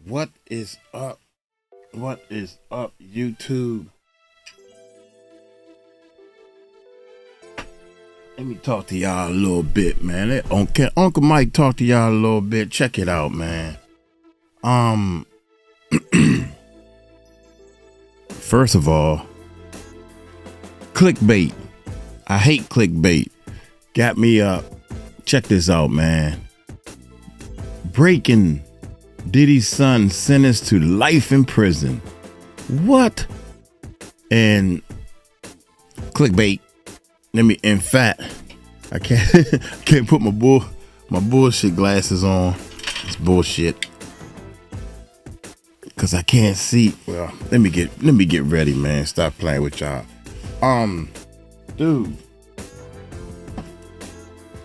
What is up? What is up, YouTube? Let me talk to y'all a little bit, man. Uncle Mike talk to y'all a little bit. Check it out, man. First of all, clickbait. I hate clickbait. Got me up. Check this out, man. Breaking. Diddy's son sentenced to life in prison. What? And clickbait. In fact, I can't put my bullshit glasses on. It's bullshit. Cause I can't see. Well, let me get ready, man. Stop playing with y'all. Dude.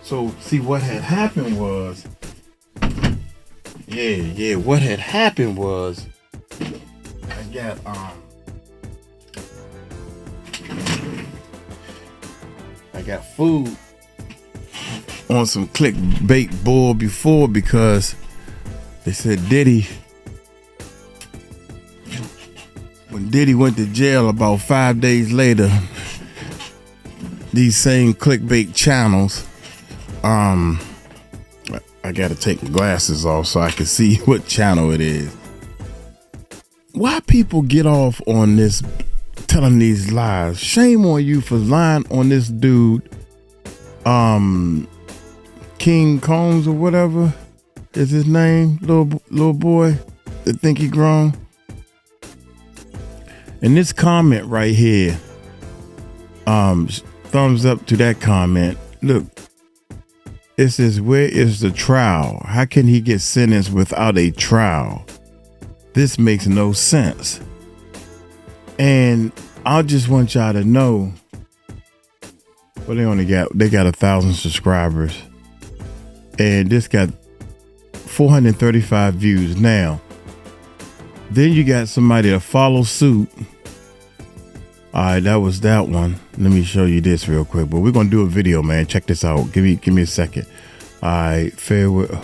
So see what had happened was. Yeah. What had happened was I got food on some clickbait bull before because they said Diddy, when Diddy went to jail about 5 days later, these same clickbait channels, I gotta take my glasses off so I can see what channel it is. Why people get off on this telling these lies? Shame on you for lying on this dude, King Combs or whatever is his name, little boy that think he grown. And this comment right here, thumbs up to that comment. Look. It says, where is the trial? How can he get sentenced without a trial? This makes no sense. And I just want y'all to know, well, they got 1,000 subscribers. And this got 435 views. Now, then you got somebody to follow suit. All right, that was that one. Let me show you this real quick. But we're gonna do a video, man. Check this out. Give me a second. All right, farewell.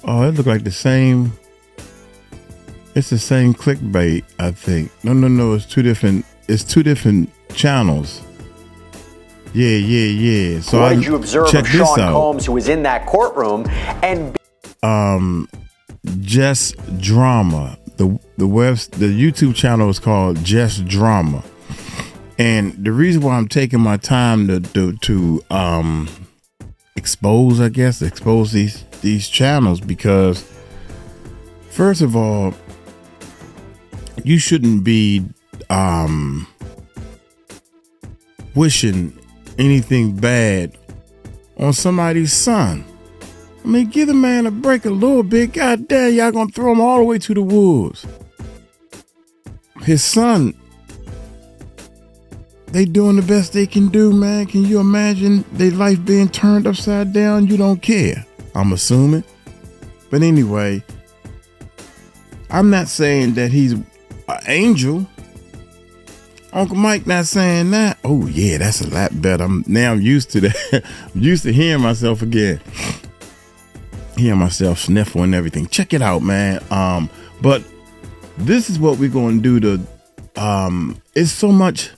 Oh, it look like the same. It's the same clickbait, I think. No. It's two different. It's two different channels. Yeah. So what did you observe of Sean Combs, who was in that courtroom, and Just Drama. The YouTube channel is called Just Drama. And the reason why I'm taking my time to expose these channels, because first of all, you shouldn't be wishing anything bad on somebody's son. I mean, give the man a break a little bit. God damn, y'all gonna throw him all the way to the wolves. His son, they doing the best they can do, man. Can you imagine their life being turned upside down? You don't care, I'm assuming. But anyway, I'm not saying that he's an angel. Uncle Mike not saying that. Oh yeah, that's a lot better. I'm used to that. I'm used to hearing myself again. Hearing myself sniffle and everything. Check it out, man. But this is what we're going to do to, it's so much.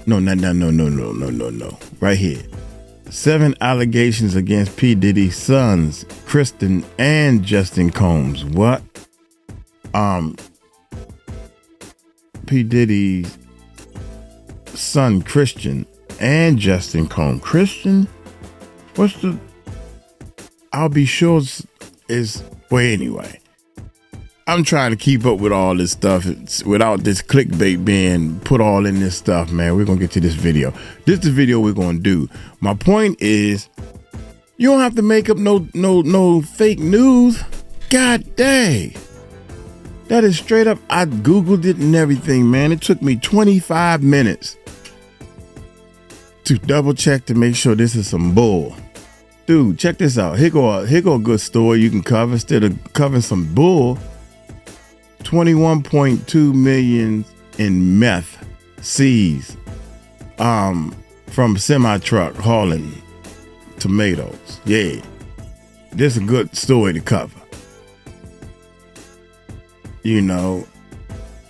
No. Right here. 7 allegations against P. Diddy's sons, Kristen and Justin Combs. What? P. Diddy's son, Christian, and Justin Combs. Christian? What's the... I'll be sure is, well, anyway, I'm trying to keep up with all this stuff without this clickbait being put all in this stuff, man. We're going to get to this video. This is the video we're going to do. My point is, you don't have to make up no fake news. God dang. That is straight up. I Googled it and everything, man. It took me 25 minutes to double check to make sure this is some bull. Dude, check this out. Here go a good story you can cover instead of covering some bull. 21.2 million in meth seized from semi-truck hauling tomatoes. Yeah, this is a good story to cover. You know,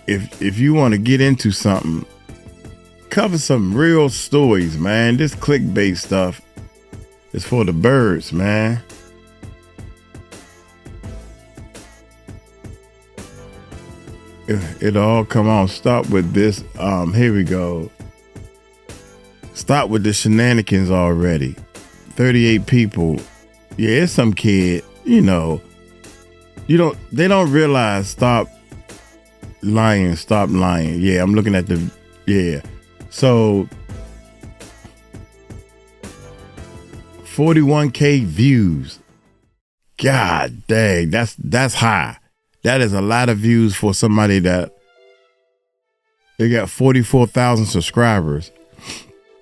if you want to get into something, cover some real stories, man. This clickbait stuff is for the birds, man. It all come on. Stop with this. Here we go. Stop with the shenanigans already. 38 people. Yeah, it's some kid, you know. They don't realize stop lying. Yeah, I'm looking at so 41K views. God dang, that's high. That is a lot of views for somebody that they got 44,000 subscribers.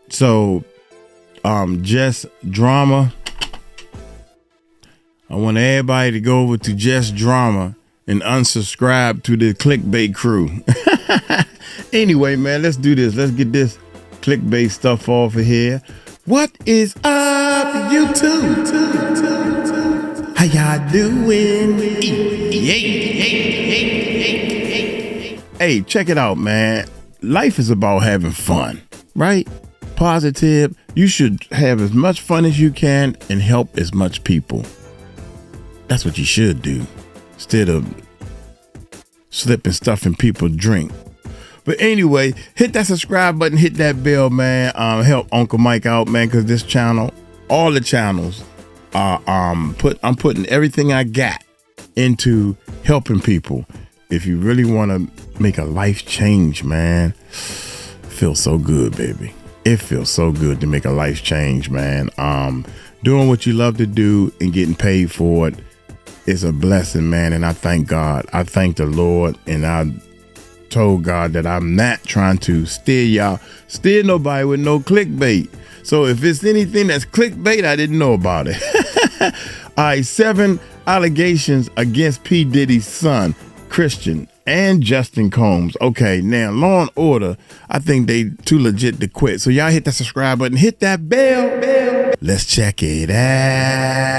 So Just Drama. I want everybody to go over to Just Drama and unsubscribe to the clickbait crew. Anyway, man, let's do this. Let's get this clickbait stuff off of here. What is up, YouTube? How y'all doing? Hey, check it out, man. Life is about having fun, right? Positive. You should have as much fun as you can and help as much people. That's what you should do, instead of slipping stuff in people's drink. But anyway, hit that subscribe button, hit that bell, man. Help Uncle Mike out, man, because this channel, all the channels, I'm putting everything I got into helping people. If you really want to make a life change, man, feels so good, baby. It feels so good to make a life change, man. Doing what you love to do and getting paid for it is a blessing, man. And I thank God. I thank the Lord, and I told God that I'm not trying to steer nobody with no clickbait. So if it's anything that's clickbait, I didn't know about it. All right, 7 allegations against P. Diddy's son, Christian, and Justin Combs. Okay, now Law and Order, I think they too legit to quit. So y'all hit that subscribe button, hit that bell. Let's check it out.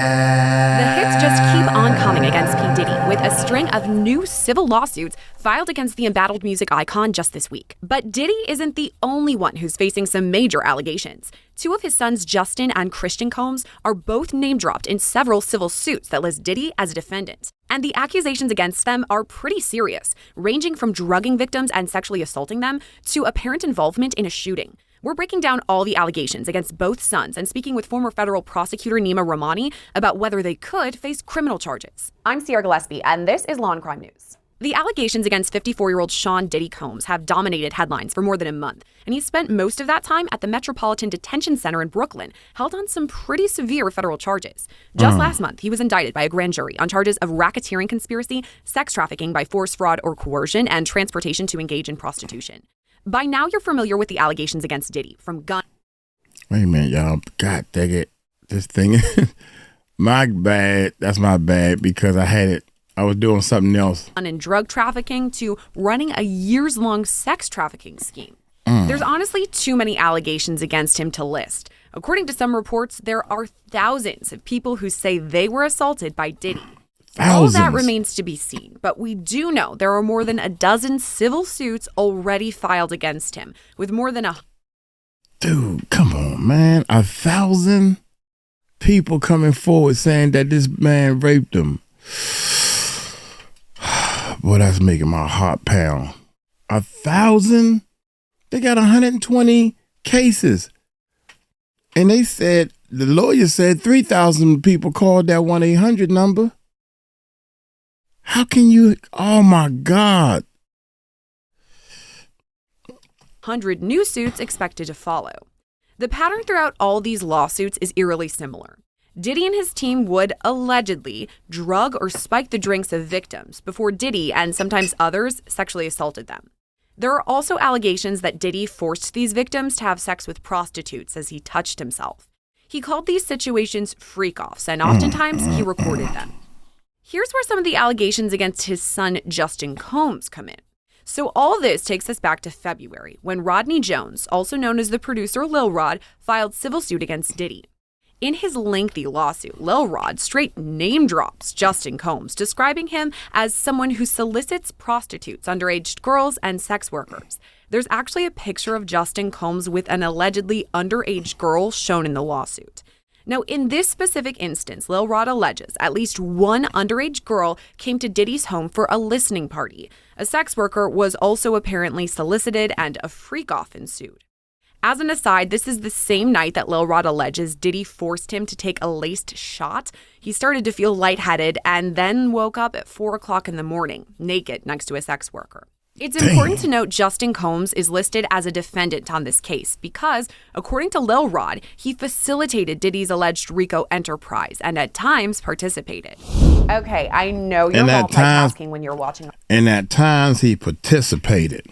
The hits just keep on coming against P. Diddy, with a string of new civil lawsuits filed against the embattled music icon just this week. But Diddy isn't the only one who's facing some major allegations. 2 of his sons, Justin and Christian Combs, are both name-dropped in several civil suits that list Diddy as a defendant. And the accusations against them are pretty serious, ranging from drugging victims and sexually assaulting them to apparent involvement in a shooting. We're breaking down all the allegations against both sons and speaking with former federal prosecutor Nima Rahmani about whether they could face criminal charges. I'm Sierra Gillespie, and this is Law and Crime News. The allegations against 54-year-old Sean Diddy Combs have dominated headlines for more than a month, and he's spent most of that time at the Metropolitan Detention Center in Brooklyn, held on some pretty severe federal charges. Just last month, he was indicted by a grand jury on charges of racketeering conspiracy, sex trafficking by force, fraud, or coercion, and transportation to engage in prostitution. By now, you're familiar with the allegations against Diddy, from gun... Wait a minute, y'all. God dang it. This thing is my bad. That's my bad, because I was doing something else. ...and drug trafficking to running a years-long sex trafficking scheme. There's honestly too many allegations against him to list. According to some reports, there are thousands of people who say they were assaulted by Diddy. Thousands. All that remains to be seen, but we do know there are more than a dozen civil suits already filed against him, with more than Dude, come on, man. 1,000 people coming forward saying that this man raped them. Boy, that's making my heart pound. 1,000? They got 120 cases. And they said, the lawyer said 3,000 people called that 1-800 number. How can you, oh my God. 100 new suits expected to follow. The pattern throughout all these lawsuits is eerily similar. Diddy and his team would allegedly drug or spike the drinks of victims before Diddy and sometimes others sexually assaulted them. There are also allegations that Diddy forced these victims to have sex with prostitutes as he touched himself. He called these situations freak-offs, and oftentimes he recorded them. Here's where some of the allegations against his son Justin Combs come in. So all this takes us back to February, when Rodney Jones, also known as the producer Lil Rod, filed civil suit against Diddy. In his lengthy lawsuit, Lil Rod straight name drops Justin Combs, describing him as someone who solicits prostitutes, underage girls, and sex workers. There's actually a picture of Justin Combs with an allegedly underage girl shown in the lawsuit. Now, in this specific instance, Lil Rod alleges at least one underage girl came to Diddy's home for a listening party. A sex worker was also apparently solicited, and a freak-off ensued. As an aside, this is the same night that Lil Rod alleges Diddy forced him to take a laced shot. He started to feel lightheaded and then woke up at 4 o'clock in the morning, naked next to a sex worker. It's important to note Justin Combs is listed as a defendant on this case because, according to Lil Rod, he facilitated Diddy's alleged RICO enterprise and at times participated. Okay, I know you're multitasking when you're watching. And at times he participated.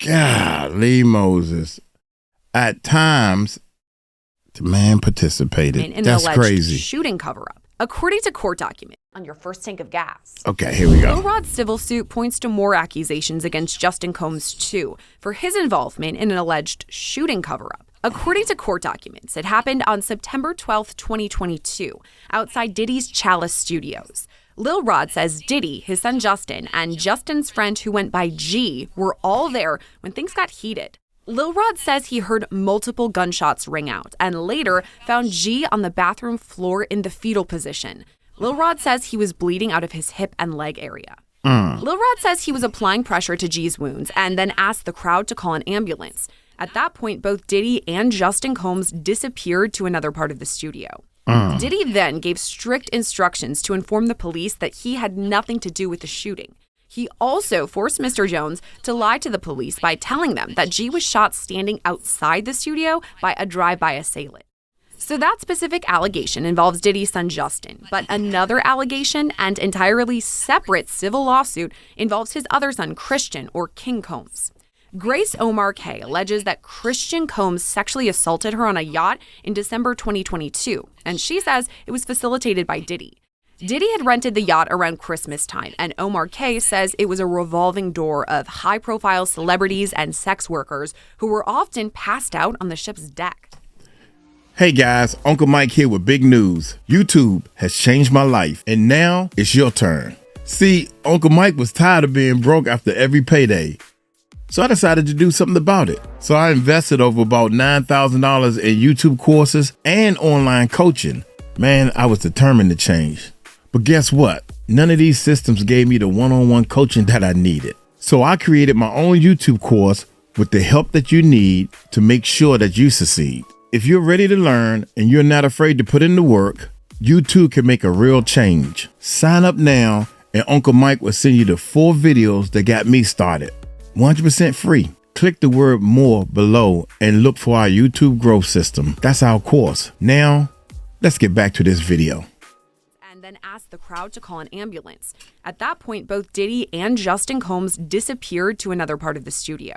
Golly, Moses. At times, the man participated. In That's an alleged crazy. Shooting cover-up. According to court documents, on your first tank of gas. Okay, here we go. Lil Rod's civil suit points to more accusations against Justin Combs, too, for his involvement in an alleged shooting cover-up. According to court documents, it happened on September 12th, 2022, outside Diddy's Chalice Studios. Lil Rod says Diddy, his son Justin, and Justin's friend who went by G were all there when things got heated. Lil Rod says he heard multiple gunshots ring out and later found G on the bathroom floor in the fetal position. Lil Rod says he was bleeding out of his hip and leg area. Lil Rod says he was applying pressure to G's wounds and then asked the crowd to call an ambulance. At that point, both Diddy and Justin Combs disappeared to another part of the studio. Diddy then gave strict instructions to inform the police that he had nothing to do with the shooting. He also forced Mr. Jones to lie to the police by telling them that G was shot standing outside the studio by a drive-by assailant. So that specific allegation involves Diddy's son Justin, but another allegation and entirely separate civil lawsuit involves his other son, Christian, or King Combs. Grace Omar K. alleges that Christian Combs sexually assaulted her on a yacht in December 2022, and she says it was facilitated by Diddy. Diddy had rented the yacht around Christmas time, and Omar K. says it was a revolving door of high-profile celebrities and sex workers who were often passed out on the ship's deck. Hey guys, Uncle Mike here with big news. YouTube has changed my life, and now it's your turn. See, Uncle Mike was tired of being broke after every payday. So I decided to do something about it. So I invested over about $9,000 in YouTube courses and online coaching. Man, I was determined to change. But guess what? None of these systems gave me the one-on-one coaching that I needed. So I created my own YouTube course with the help that you need to make sure that you succeed. If you're ready to learn and you're not afraid to put in the work, you too can make a real change. Sign up now and Uncle Mike will send you the 4 videos that got me started. 100% free. Click the word more below and look for our YouTube growth system. That's our course. Now, let's get back to this video. And then asked the crowd to call an ambulance. At that point, both Diddy and Justin Combs disappeared to another part of the studio.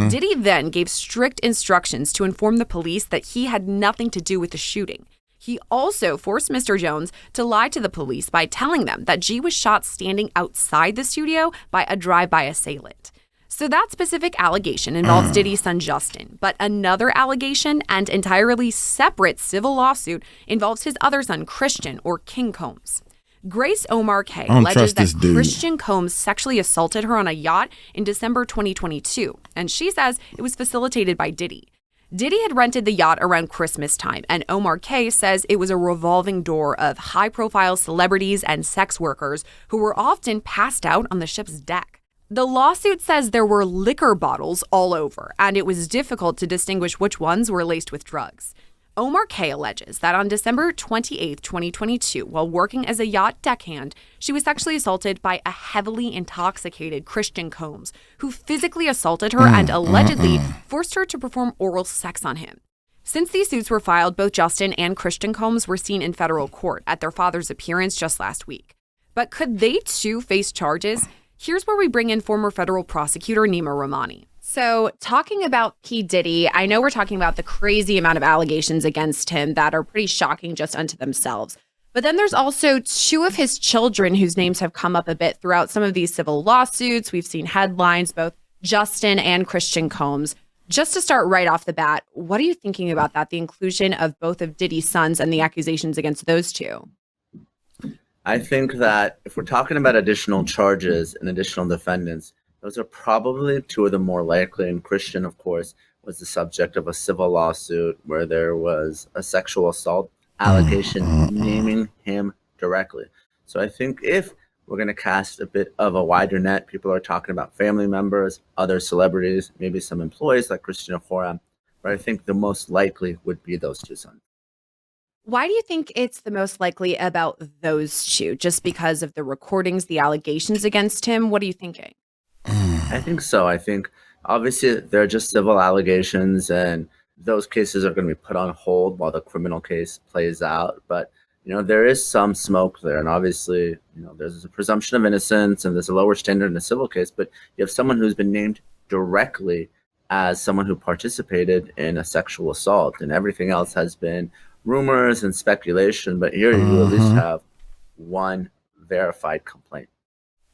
Diddy then gave strict instructions to inform the police that he had nothing to do with the shooting. He also forced Mr. Jones to lie to the police by telling them that G was shot standing outside the studio by a drive-by assailant. So that specific allegation involves Diddy's son Justin, but another allegation and entirely separate civil lawsuit involves his other son Christian, or King Combs. Grace Omar K. alleges that Christian Combs sexually assaulted her on a yacht in December 2022, and she says it was facilitated by Diddy. Diddy had rented the yacht around Christmas time, and Omar K. says it was a revolving door of high-profile celebrities and sex workers who were often passed out on the ship's deck. The lawsuit says there were liquor bottles all over, and it was difficult to distinguish which ones were laced with drugs. Omar K. alleges that on December 28, 2022, while working as a yacht deckhand, she was sexually assaulted by a heavily intoxicated Christian Combs, who physically assaulted her and allegedly forced her to perform oral sex on him. Since these suits were filed, both Justin and Christian Combs were seen in federal court at their father's appearance just last week. But could they too face charges? Here's where we bring in former federal prosecutor Nima Rahmani. So talking about P. Diddy, I know we're talking about the crazy amount of allegations against him that are pretty shocking just unto themselves. But then there's also 2 of his children whose names have come up a bit throughout some of these civil lawsuits. We've seen headlines, both Justin and Christian Combs. Just to start right off the bat, what are you thinking about that? The inclusion of both of Diddy's sons and the accusations against those two? I think that if we're talking about additional charges and additional defendants, those are probably two of the more likely. And Christian, of course, was the subject of a civil lawsuit where there was a sexual assault allegation naming him directly. So I think if we're going to cast a bit of a wider net, people are talking about family members, other celebrities, maybe some employees like Christian Afora, but I think the most likely would be those two sons. Why do you think it's the most likely about those two? Just because of the recordings, the allegations against him? What are you thinking? I think so. I think obviously they're just civil allegations and those cases are going to be put on hold while the criminal case plays out. But, there is some smoke there. And obviously, there's a presumption of innocence and there's a lower standard in a civil case. But you have someone who's been named directly as someone who participated in a sexual assault, and everything else has been rumors and speculation. But here you at least have one verified complaint.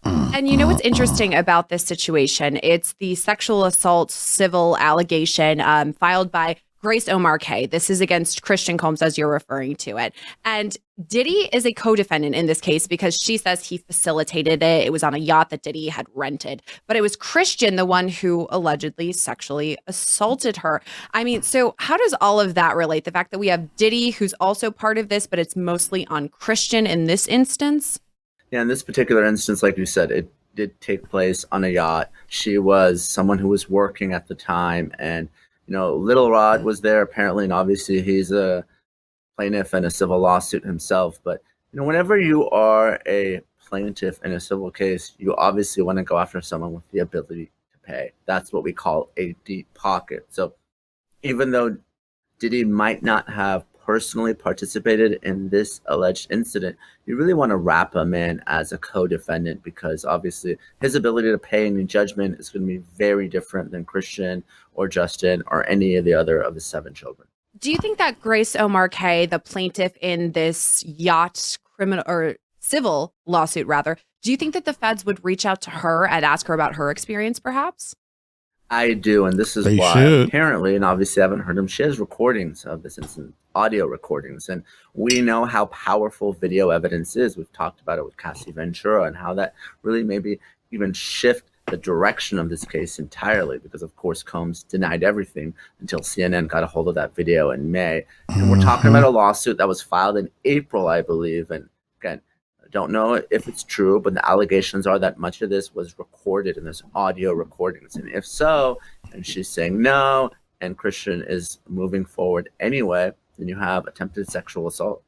And you know what's interesting about this situation? It's the sexual assault civil allegation filed by Grace Omar K. This is against Christian Combs, as you're referring to it. And Diddy is a co-defendant in this case because she says he facilitated it. It was on a yacht that Diddy had rented. But it was Christian, the one who allegedly sexually assaulted her. I mean, so how does all of that relate? The fact that we have Diddy, who's also part of this, but it's mostly on Christian in this instance? Yeah, in this particular instance, like you said, it did take place on a yacht. She was someone who was working at the time, and Lil Rod was there apparently, and obviously he's a plaintiff in a civil lawsuit himself. But whenever you are a plaintiff in a civil case, you obviously want to go after someone with the ability to pay. That's what we call a deep pocket. So even though Diddy might not have personally participated in this alleged incident, you really want to wrap him in as a co-defendant because obviously his ability to pay any judgment is going to be very different than Christian or Justin or any of the other of his 7 children. Do you think that Grace Omar K, the plaintiff in this yacht criminal or civil lawsuit rather, do you think that the feds would reach out to her and ask her about her experience perhaps? I do, and this is why apparently, and obviously I haven't heard him, she has recordings of this incident, audio recordings, and we know how powerful video evidence is. We've talked about it with Cassie Ventura and how that really maybe even shift the direction of this case entirely because, of course, Combs denied everything until CNN got a hold of that video in May. And we're talking about a lawsuit that was filed in April, I believe, and again, don't know if it's true, but the allegations are that much of this was recorded in this audio recordings. And if so, and she's saying no, and Christian is moving forward anyway, then you have attempted sexual assault.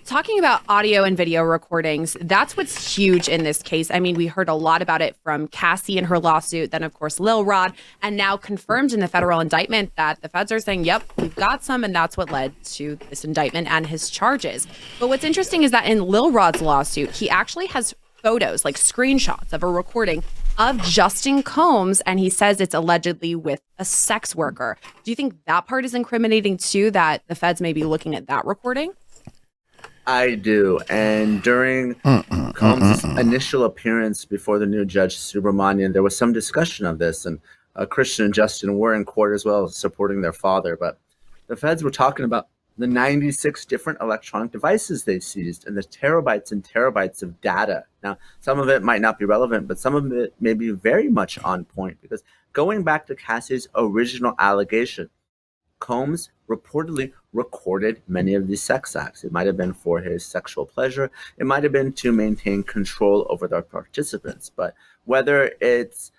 Talking about audio and video recordings, that's what's huge in this case. I mean, we heard a lot about it from Cassie in her lawsuit, then of course Lil Rod, and now confirmed in the federal indictment that the feds are saying, yep, we've got some, and that's what led to this indictment and his charges. But what's interesting is that in Lil Rod's lawsuit, he actually has photos, like screenshots of a recording of Justin Combs, and he says it's allegedly with a sex worker. Do you think that part is incriminating too, that the feds may be looking at that recording? I do. And during Combs' initial appearance before the new judge, Subramanian, there was some discussion of this. And Christian and Justin were in court as well, supporting their father. But the feds were talking about the 96 different electronic devices they seized and the terabytes and terabytes of data. Now, some of it might not be relevant, but some of it may be very much on point. Because going back to Cassie's original allegation, Combs reportedly recorded many of these sex acts. It might have been for his sexual pleasure. It might have been to maintain control over their participants. But whether it's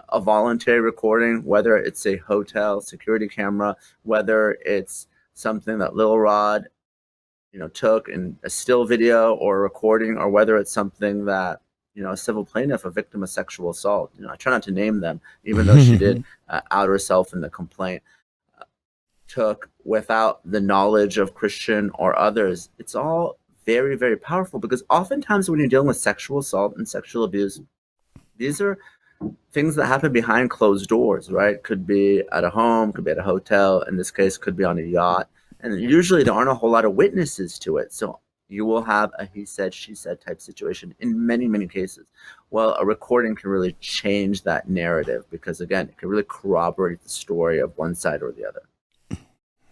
a voluntary recording, whether it's a hotel security camera, whether it's something that Lil Rod, took in a still video or a recording, or whether it's something that, a civil plaintiff, a victim of sexual assault, I try not to name them, even though she did out herself in the complaint, took without the knowledge of Christian or others. It's all very, very powerful because oftentimes when you're dealing with sexual assault and sexual abuse, these are things that happen behind closed doors, right? Could be at a home, could be at a hotel. In this case, could be on a yacht. And usually there aren't a whole lot of witnesses to it. So you will have a he said, she said type situation in many, many cases. Well, a recording can really change that narrative because, again, it can really corroborate the story of one side or the other.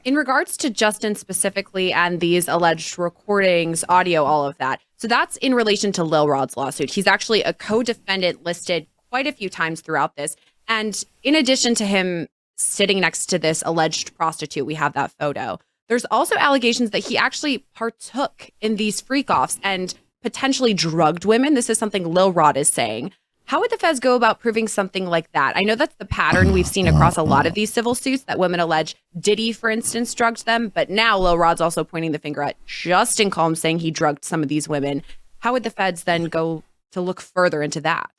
In regards to Justin specifically and these alleged recordings, audio, all of that, so that's in relation to Lil Rod's lawsuit. He's actually a co-defendant listed quite a few times throughout this. And in addition to him sitting next to this alleged prostitute, we have that photo. There's also allegations that he actually partook in these freak-offs and potentially drugged women. This is something Lil Rod is saying. How would the feds go about proving something like that? I know that's the pattern we've seen across a lot of these civil suits, that women allege Diddy, for instance, drugged them. But now Lil Rod's also pointing the finger at Justin Combs, saying he drugged some of these women. How would the feds then go to look further into that?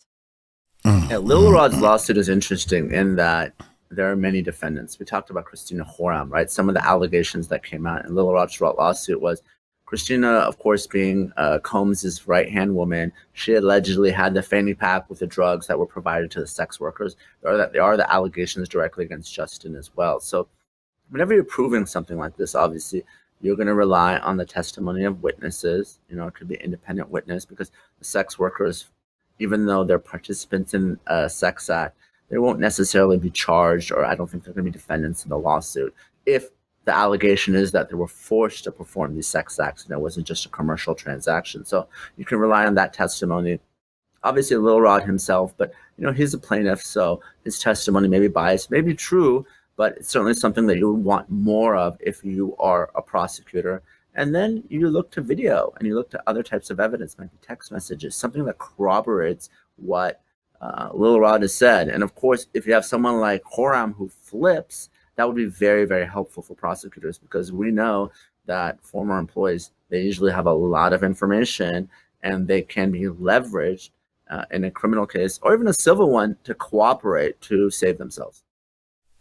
Yeah, Lil Rod's lawsuit is interesting in that there are many defendants. We talked about Christina Horam, right? Some of the allegations that came out in Lil Rod's lawsuit was Christina, of course, being Combs' right-hand woman, she allegedly had the fanny pack with the drugs that were provided to the sex workers. There are the allegations directly against Justin as well. So whenever you're proving something like this, obviously, you're going to rely on the testimony of witnesses. You know, it could be an independent witness because the sex workers, even though they're participants in a sex act, they won't necessarily be charged, or I don't think they're going to be defendants in the lawsuit if the allegation is that they were forced to perform these sex acts and it wasn't just a commercial transaction. So you can rely on that testimony. Obviously, Lil Rod himself, but he's a plaintiff, so his testimony may be biased, may be true, but it's certainly something that you would want more of if you are a prosecutor. And then you look to video and you look to other types of evidence, maybe text messages, something that corroborates what Lil Rod has said. And of course, if you have someone like Horam who flips, that would be very, very helpful for prosecutors because we know that former employees, they usually have a lot of information and they can be leveraged in a criminal case or even a civil one to cooperate to save themselves.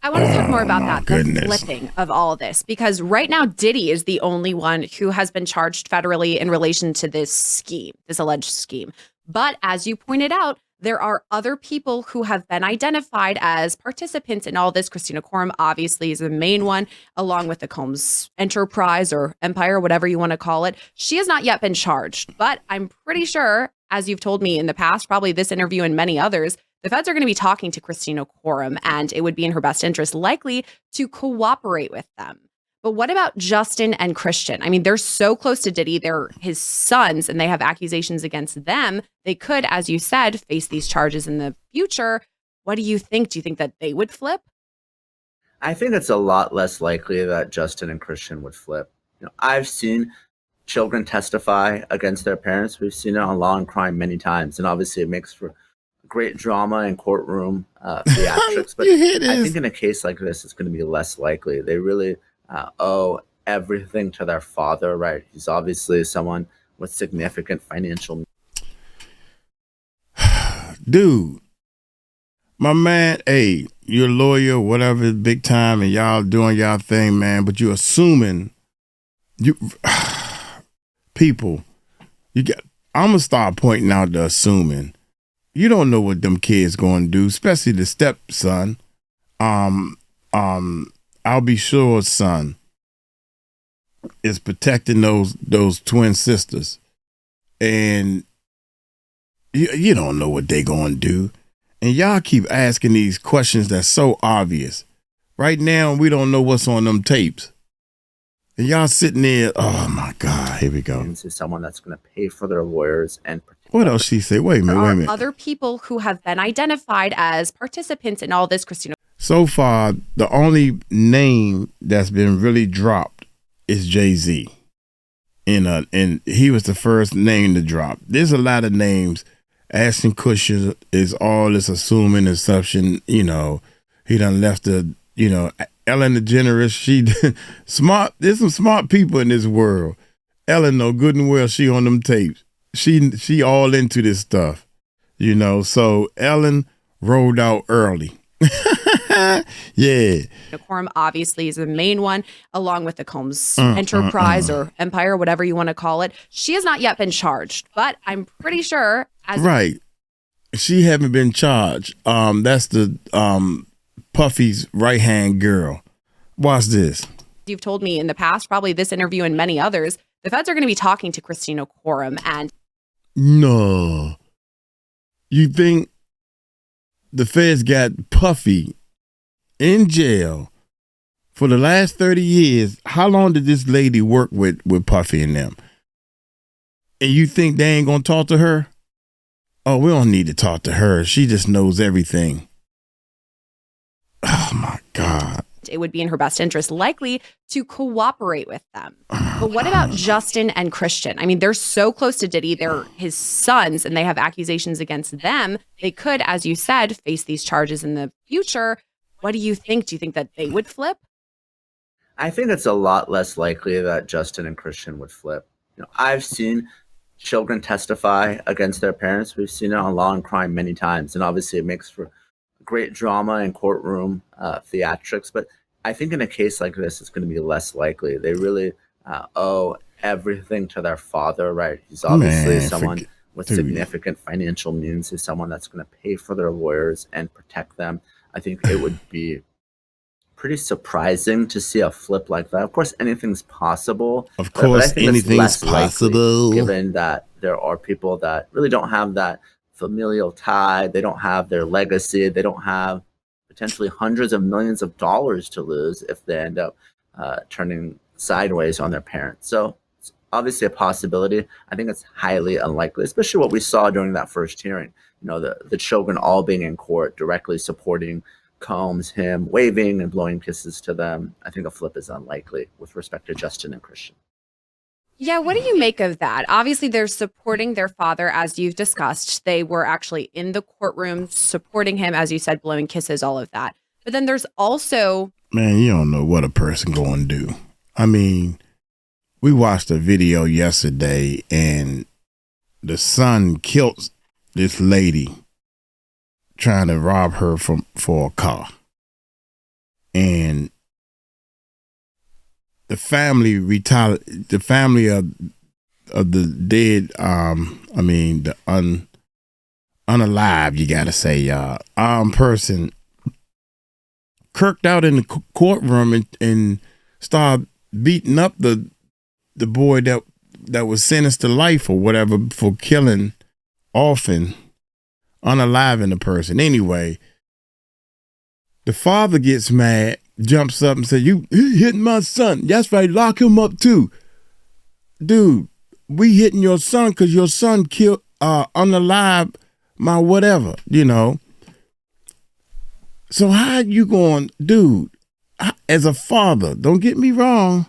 I want to talk more about that, goodness. the flipping of all of this, because right now Diddy is the only one who has been charged federally in relation to this scheme, this alleged scheme. But as you pointed out, there are other people who have been identified as participants in all this. Christina Coram obviously is the main one, along with the Combs enterprise or empire, whatever you want to call it. She has not yet been charged, but I'm pretty sure, as you've told me in the past, probably this interview and many others, the feds are going to be talking to Christina Coram, and it would be in her best interest likely to cooperate with them. But what about Justin and Christian? I mean, they're so close to Diddy. They're his sons, and they have accusations against them. They could, as you said, face these charges in the future. What do you think? Do you think that they would flip? I think it's a lot less likely that Justin and Christian would flip. I've seen children testify against their parents. We've seen it on Law and Crime many times, and obviously it makes for great drama and courtroom theatrics. But I think in a case like this, it's going to be less likely. They really owe everything to their father, right? He's obviously someone with significant financial. Dude, my man, hey, you're a lawyer, whatever, big time, and y'all doing y'all thing, man, but you're assuming people, I'm going to start pointing out the assuming. You don't know what them kids going to do, especially the stepson. I'll be sure son is protecting those twin sisters, and you don't know what they gonna do, and y'all keep asking these questions that's so obvious. Right now, we don't know what's on them tapes, and y'all sitting there. Oh my God, here we go. To someone that's going to pay for their lawyers and. What else she say? Wait a minute. Other people who have been identified as participants in all this, Christina. So far, the only name that's been really dropped is Jay-Z. And he was the first name to drop. There's a lot of names. Ashton Kutcher is all this assuming assumption. He done left the, Ellen DeGeneres, she smart. There's some smart people in this world. Ellen know good and well she on them tapes. She all into this stuff, so Ellen rolled out early. Yeah. Coram obviously is the main one, along with the Combs enterprise or empire, whatever you want to call it. She has not yet been charged, but I'm pretty sure. Right. She haven't been charged. That's the Puffy's right-hand girl. Watch this. You've told me in the past, probably this interview and many others, the feds are going to be talking to Christina Coram and. No. You think the feds got Puffy in jail for the last 30 years? How long did this lady work with Puffy and them? And you think they ain't gonna talk to her? Oh, we don't need to talk to her. She just knows everything. Oh my God. It would be in her best interest, likely, to cooperate with them. But what about Justin and Christian? I mean, they're so close to Diddy. They're his sons, and they have accusations against them. They could, as you said, face these charges in the future. What do you think? Do you think that they would flip? I think it's a lot less likely that Justin and Christian would flip. I've seen children testify against their parents. We've seen it on Law and Crime many times, and obviously it makes for great drama and courtroom theatrics. But I think in a case like this, it's going to be less likely. They really owe everything to their father, right? He's obviously someone with significant financial means. He's someone that's going to pay for their lawyers and protect them. I think it would be pretty surprising to see a flip like that. Of course, anything's possible. Of course, anything's possible. Given that there are people that really don't have that familial tie, they don't have their legacy, they don't have potentially hundreds of millions of dollars to lose if they end up turning sideways on their parents. So it's obviously a possibility. I think it's highly unlikely, especially what we saw during that first hearing. The children all being in court, directly supporting Combs, him waving and blowing kisses to them. I think a flip is unlikely with respect to Justin and Christian. Yeah, what do you make of that? Obviously, they're supporting their father, as you've discussed. They were actually in the courtroom supporting him, as you said, blowing kisses, all of that. But then there's also... Man, you don't know what a person going to do. I mean, we watched a video yesterday, and the son killed this lady trying to rob her for a car. And the family of the dead, the unalive, you gotta say, person kirked out in the courtroom and started beating up the boy that was sentenced to life or whatever for killing orphan, unaliving the person. Anyway, the father gets mad, jumps up and says, "You hitting my son. That's right, lock him up too." Dude, we hitting your son because your son killed, unalive my whatever, So how you going, dude, as a father, don't get me wrong.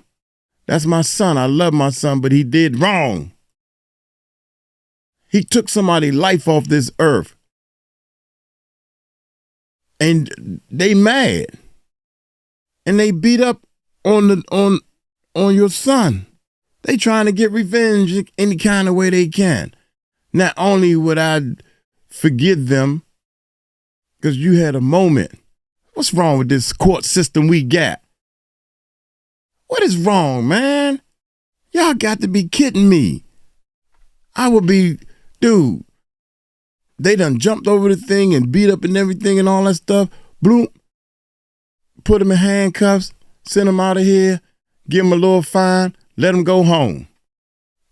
That's my son. I love my son, but he did wrong. He took somebody's life off this earth. And they mad. And they beat up on your son. They trying to get revenge any kind of way they can. Not only would I forgive them because you had a moment. What's wrong with this court system we got? What is wrong, man? Y'all got to be kidding me. I would be, dude, they done jumped over the thing and beat up and everything and all that stuff. Bloom, put them in handcuffs, send them out of here, give them a little fine, let them go home.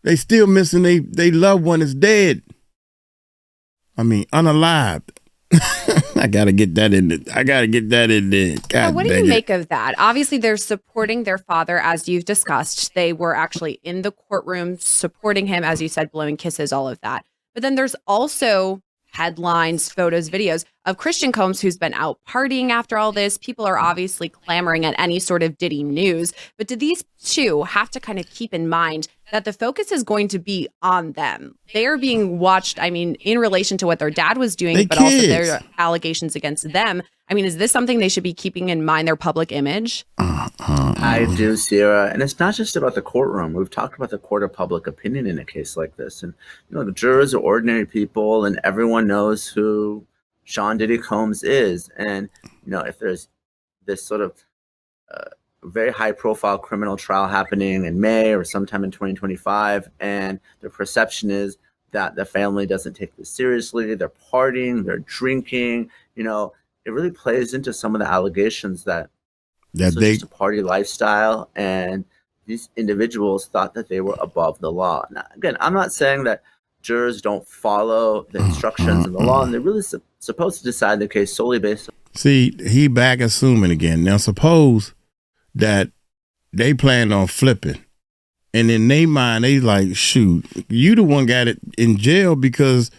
They still missing they loved one is dead. I mean, unalived. I gotta get that in there. God, what do you make of that? Obviously, they're supporting their father, as you've discussed. They were actually in the courtroom supporting him, as you said, blowing kisses, all of that. But then there's also headlines, photos, videos of Christian Combs, who's been out partying after all this. People are obviously clamoring at any sort of Diddy news. But do these two have to kind of keep in mind that the focus is going to be on them? They are being watched, I mean, in relation to what their dad was doing, but also their allegations against them. I mean, is this something they should be keeping in mind, their public image? I do, Sierra. And it's not just about the courtroom. We've talked about the court of public opinion in a case like this. And, the jurors are ordinary people and everyone knows who Sean Diddy Combs is. And, if there's this sort of very high profile criminal trial happening in May or sometime in 2025, and the perception is that the family doesn't take this seriously, they're partying, they're drinking, it really plays into some of the allegations that it's just a party lifestyle, and these individuals thought that they were above the law. Now, again, I'm not saying that jurors don't follow the instructions in the law, and they're really supposed to decide the case solely based on. See, he back assuming again. Now, suppose that they planned on flipping, and in their mind, they like, shoot, you the one got it in jail because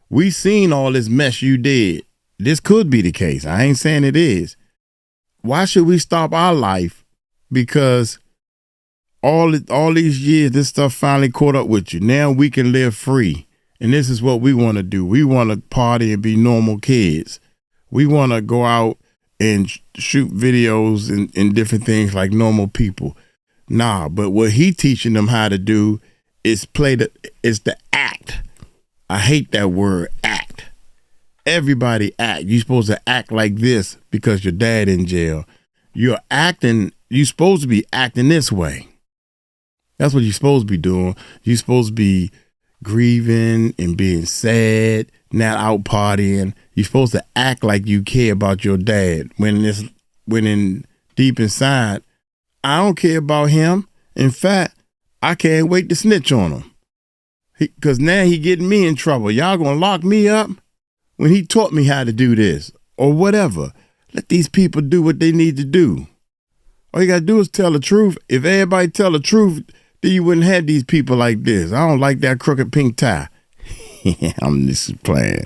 we seen all this mess you did. This could be the case. I ain't saying it is. Why should we stop our life because all these years, this stuff finally caught up with you. Now we can live free. And this is what we want to do. We want to party and be normal kids. We want to go out and shoot videos and different things like normal people. Nah, but what he teaching them how to do is is the act. I hate that word, act. Everybody act. You're supposed to act like this because your dad in jail. You're supposed to be acting this way. That's what you're supposed to be doing. You're supposed to be grieving and being sad, not out partying. You're supposed to act like you care about your dad when in deep inside, I don't care about him. In fact, I can't wait to snitch on him. Because now he getting me in trouble. Y'all gonna lock me up when he taught me how to do this or whatever. Let these people do what they need to do. All you gotta do is tell the truth. If everybody tell the truth, then you wouldn't have these people like this. I don't like that crooked pink tie. I'm just playing.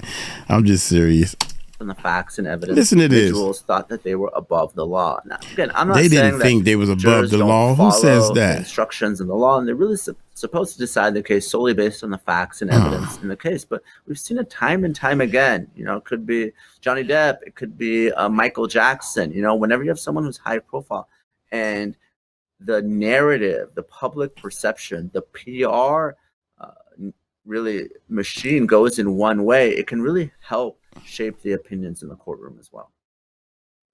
I'm just serious. And the facts and evidence. Listen to this. Individuals thought that they were above the law. Now, again, I'm not They saying didn't think they was above jurors the don't law. Who follow says the that? instructions in the law, and they're really supposed to decide the case solely based on the facts and evidence in the case. But we've seen it time and time again. You know, it could be Johnny Depp, it could be Michael Jackson. You know, whenever you have someone who's high profile, and the narrative, the public perception, the PR really machine goes in one way, it can really help shape the opinions in the courtroom as well.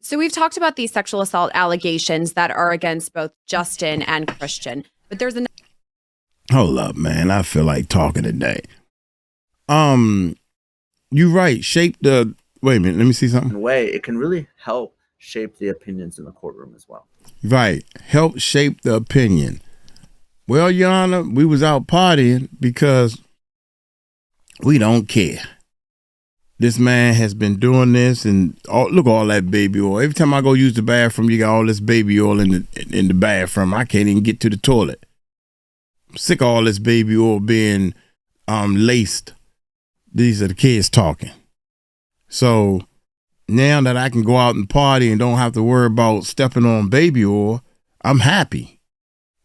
So we've talked about these sexual assault allegations that are against both Justin and Christian, but there's an. Hold up, man. I feel like talking today. You right. Shape the. Wait a minute. Let me see something. In a way, it can really help shape the opinions in the courtroom as well. Right. Help shape the opinion. Well, Your Honor, we was out partying because we don't care. This man has been doing this, and look at all that baby oil. Every time I go use the bathroom, you got all this baby oil in the bathroom. I can't even get to the toilet. I'm sick of all this baby oil being laced. These are the kids talking. So now that I can go out and party and don't have to worry about stepping on baby oil, I'm happy.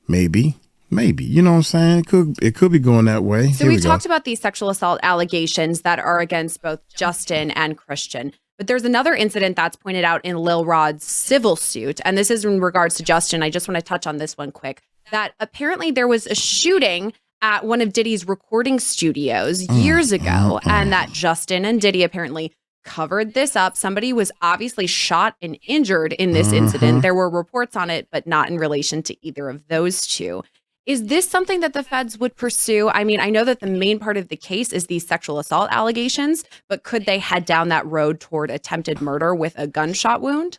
Maybe. You know what I'm saying? It could be going that way. So we've talked about these sexual assault allegations that are against both Justin and Christian. But there's another incident that's pointed out in Lil Rod's civil suit. And this is in regards to Justin. I just want to touch on this one quick. That apparently there was a shooting at one of Diddy's recording studios years ago. And that Justin and Diddy apparently covered this up. Somebody was obviously shot and injured in this incident. There were reports on it, but not in relation to either of those two. Is this something that the feds would pursue? I mean, I know that the main part of the case is these sexual assault allegations, but could they head down that road toward attempted murder with a gunshot wound?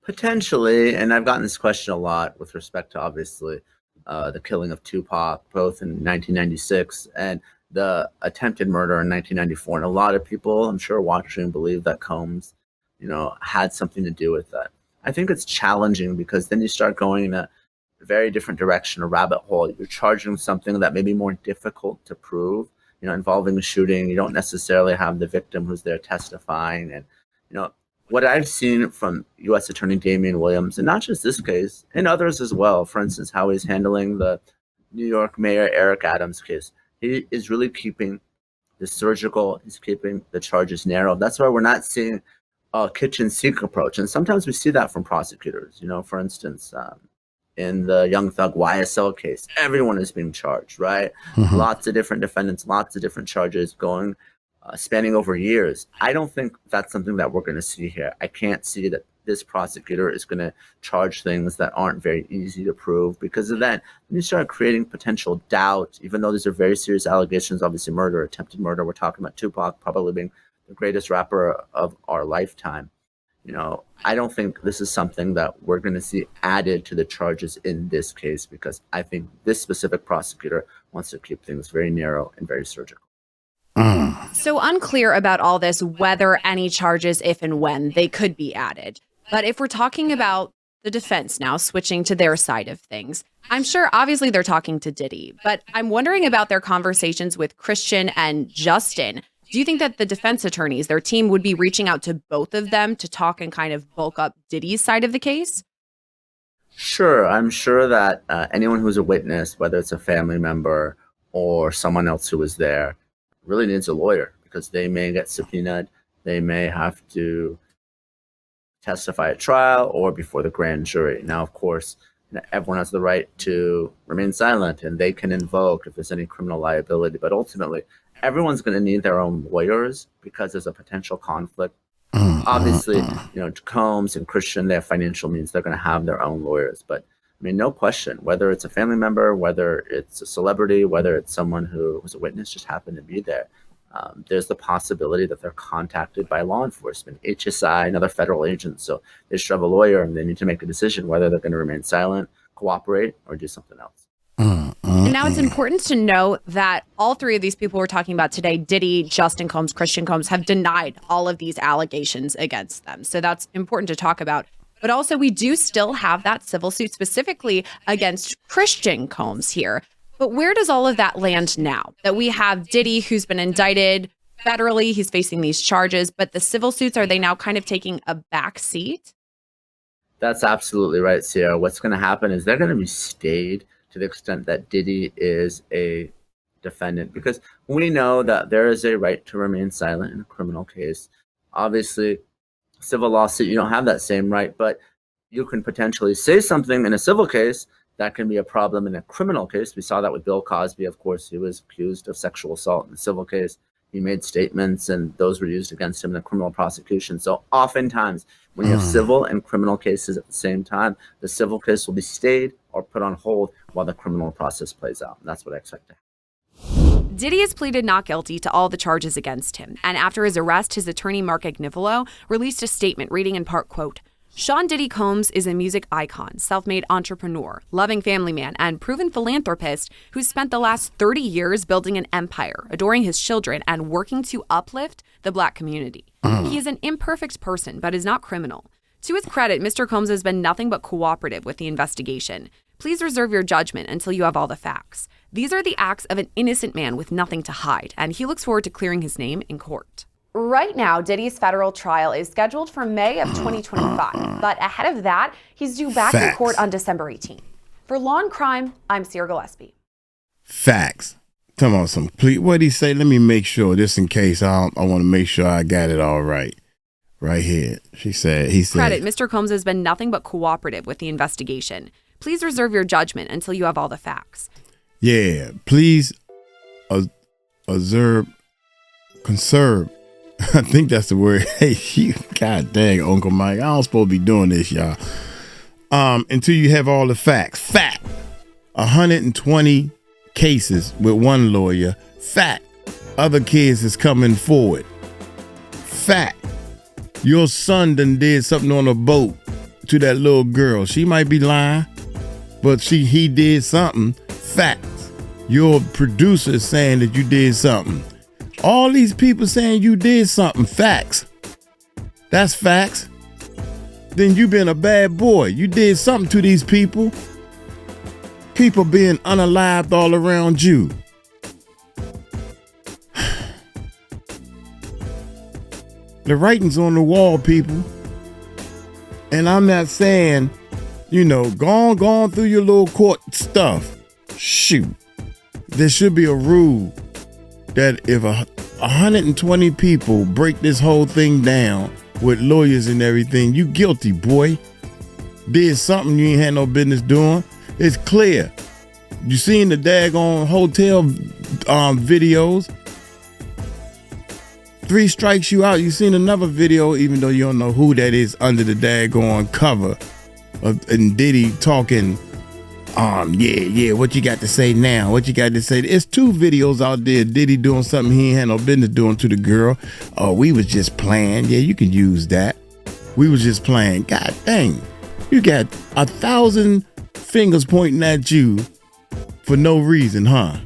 Potentially, and I've gotten this question a lot with respect to, obviously, the killing of Tupac, both in 1996 and the attempted murder in 1994. And a lot of people, I'm sure, watching believe that Combs, had something to do with that. I think it's challenging because then you start going in a very different direction, a rabbit hole. You're charging something that may be more difficult to prove, involving a shooting. You don't necessarily have the victim who's there testifying. And, what I've seen from U.S. Attorney Damian Williams, and not just this case, and others as well, for instance, how he's handling the New York Mayor Eric Adams case, he is really keeping the surgical, he's keeping the charges narrow. That's why we're not seeing a kitchen sink approach. And sometimes we see that from prosecutors, for instance, in the Young Thug YSL case, everyone is being charged, right? Lots of different defendants, lots of different charges going, spanning over years. I don't think that's something that we're going to see here. I can't see that this prosecutor is going to charge things that aren't very easy to prove because of that. When you start creating potential doubt, even though these are very serious allegations, obviously murder, attempted murder, we're talking about Tupac probably being the greatest rapper of our lifetime. I don't think this is something that we're going to see added to the charges in this case, because I think this specific prosecutor wants to keep things very narrow and very surgical. So unclear about all this, whether any charges, if and when, they could be added. But if we're talking about the defense now, switching to their side of things, I'm sure obviously they're talking to Diddy, but I'm wondering about their conversations with Christian and Justin. Do you think that the defense attorneys, their team, would be reaching out to both of them to talk and kind of bulk up Diddy's side of the case? Sure. I'm sure that anyone who's a witness, whether it's a family member or someone else who was there, really needs a lawyer, because they may get subpoenaed. They may have to testify at trial or before the grand jury. Now, of course, everyone has the right to remain silent, and they can invoke if there's any criminal liability. But ultimately, everyone's going to need their own lawyers because there's a potential conflict. Obviously, Combs and Christian, they have financial means. They're going to have their own lawyers. But I mean, no question, whether it's a family member, whether it's a celebrity, whether it's someone who was a witness, just happened to be there, there's the possibility that they're contacted by law enforcement, HSI, and other federal agents. So they should have a lawyer, and they need to make a decision whether they're going to remain silent, cooperate, or do something else. And now it's important to know that all three of these people we're talking about today, Diddy, Justin Combs, Christian Combs, have denied all of these allegations against them. So that's important to talk about. But also, we do still have that civil suit specifically against Christian Combs here. But where does all of that land now? That we have Diddy, who's been indicted federally, he's facing these charges, but the civil suits, are they now kind of taking a back seat? That's absolutely right, Sierra. What's going to happen is they're going to be stayed to the extent that Diddy is a defendant, because we know that there is a right to remain silent in a criminal case. Obviously, civil lawsuit, you don't have that same right, but you can potentially say something in a civil case that can be a problem in a criminal case. We saw that with Bill Cosby. Of course, he was accused of sexual assault in the civil case. He made statements, and those were used against him in a criminal prosecution. So oftentimes, when you have civil and criminal cases at the same time, the civil case will be stayed or put on hold while the criminal process plays out. And that's what I expect to happen. Diddy has pleaded not guilty to all the charges against him. And after his arrest, his attorney, Mark Agnifilo, released a statement reading in part, quote, "Sean Diddy Combs is a music icon, self-made entrepreneur, loving family man, and proven philanthropist who's spent the last 30 years building an empire, adoring his children, and working to uplift the Black community. He is an imperfect person, but is not criminal. To his credit, Mr. Combs has been nothing but cooperative with the investigation. Please reserve your judgment until you have all the facts. These are the acts of an innocent man with nothing to hide, and he looks forward to clearing his name in court." Right now, Diddy's federal trial is scheduled for May of 2025, but ahead of that, he's due back in court on December 18th. For Law and Crime, I'm Sierra Gillespie. Facts. Tell me some. Please, what did he say? Let me make sure, just in case I want to make sure I got it all right. Right here. He said. Credit, Mr. Combs has been nothing but cooperative with the investigation. Please reserve your judgment until you have all the facts. Yeah, please conserve. I think that's the word. Hey, you, God dang, Uncle Mike. I don't supposed to be doing this, y'all. Until you have all the facts. Fact. 120 cases with one lawyer. Fact. Other kids is coming forward. Fact. Your son done did something on a boat to that little girl. She might be lying, but he did something. Facts. Your producer is saying that you did something. All these people saying you did something. Facts. That's facts. Then you been a bad boy. You did something to these people. People being unalived all around you. The writing's on the wall, people. And I'm not saying, go through your little court stuff. Shoot. There should be a rule that if 120 people break this whole thing down with lawyers and everything, you guilty, boy. Did something you ain't had no business doing. It's clear. You seen the daggone hotel videos. 3 strikes you out. You seen another video, even though you don't know who that is under the daggone cover and Diddy talking. What you got to say now? What you got to say? It's 2 videos out there. Diddy doing something he ain't had no business doing to the girl. Oh, we was just playing. Yeah, you can use that. we was just playing. God dang, you got 1,000 fingers pointing at you for no reason, huh?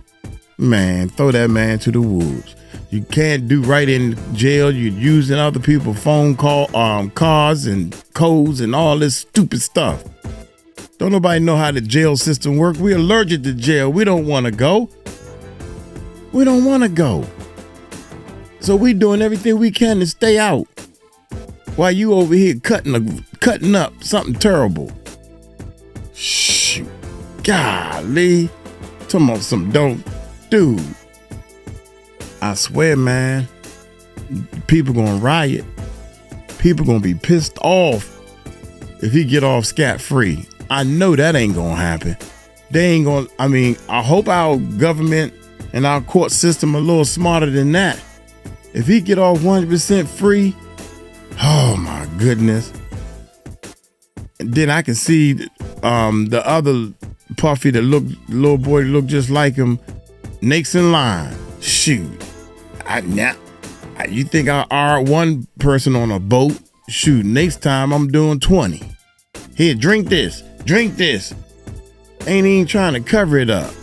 Man, throw that man to the wolves. You can't do right in jail. You're using other people's phone cards and codes and all this stupid stuff. Don't nobody know how the jail system works. We're allergic to jail. We don't want to go. We don't want to go. So we doing everything we can to stay out. While you over here cutting up something terrible. Shoot. Golly. Talking about some dude. I swear, man, people gonna riot. People gonna be pissed off if he get off scot-free. I know that ain't gonna happen. They ain't gonna, I hope our government and our court system are a little smarter than that. If he get off 100% free, oh my goodness. And then I can see the other Puffy, the little boy that looked just like him, next in line. Shoot. You think I are one person on a boat? Shoot, next time I'm doing 20. Here, drink this. Ain't even trying to cover it up.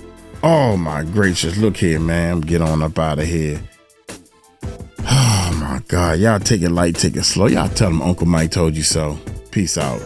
Oh my gracious, look here, man. Get on up out of here. Oh my God, y'all take it light, take it slow. Y'all tell them Uncle Mike told you so. Peace out.